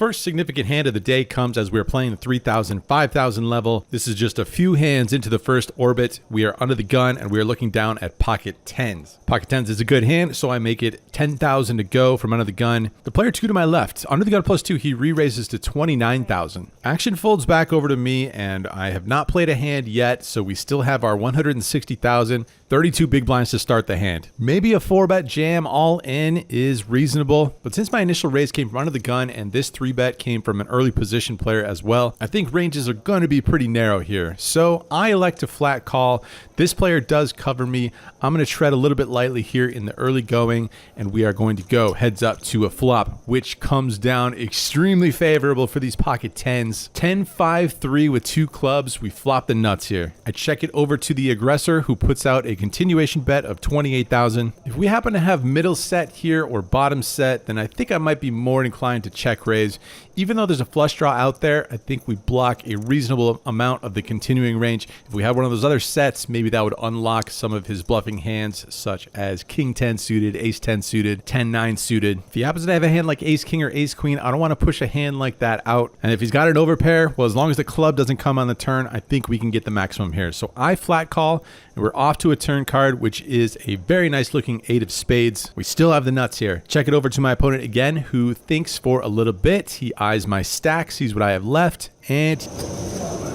first significant hand of the day comes as we're playing the 3,000, 5,000 level. This is just a few hands into the first orbit. We are under the gun and we are looking down at pocket 10s. Pocket 10s is a good hand, so I make it 10,000 to go from under the gun. The player 2 to my left, under the gun +2, he re-raises to 29,000. Action folds back over to me, and I have not played a hand yet, so we still have our 160,000. 32 big blinds to start the hand. Maybe a 4-bet jam all in is reasonable, but since my initial raise came from under the gun and this 3-bet came from an early position player as well, I think ranges are going to be pretty narrow here. So I elect to flat call. This player does cover me. I'm going to tread a little bit lightly here in the early going, and we are going to go heads up to a flop, which comes down extremely favorable for these pocket 10s. 10-5-3 with 2 clubs. We flop the nuts here. I check it over to the aggressor, who puts out a continuation bet of 28,000. If we happen to have middle set here or bottom set, then I think I might be more inclined to check raise. Even though there's a flush draw out there, I think we block a reasonable amount of the continuing range. If we have one of those other sets, maybe that would unlock some of his bluffing hands, such as King 10 suited, Ace 10 suited, 10-9 suited. If he happens to have a hand like Ace King or Ace Queen, I don't want to push a hand like that out. And if he's got an overpair, well, as long as the club doesn't come on the turn, I think we can get the maximum here. So I flat call, and we're off to a turn card, which is a very nice looking 8 of spades. We still have the nuts here. Check it over to my opponent again, who thinks for a little bit. He eyes my stack, sees what I have left, and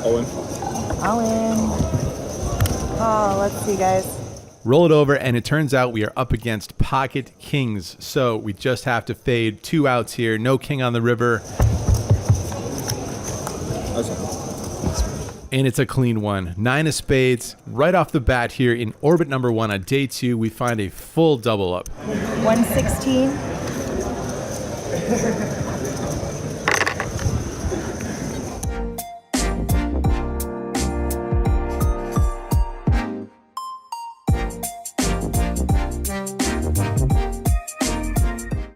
all in. All in. Oh, let's see, guys. Roll it over, and it turns out we are up against pocket kings. So we just have to fade 2 outs here. No king on the river. And it's a clean one. 9 of spades. Right off the bat here in orbit number 1 on day 2, we find a full double up. 116.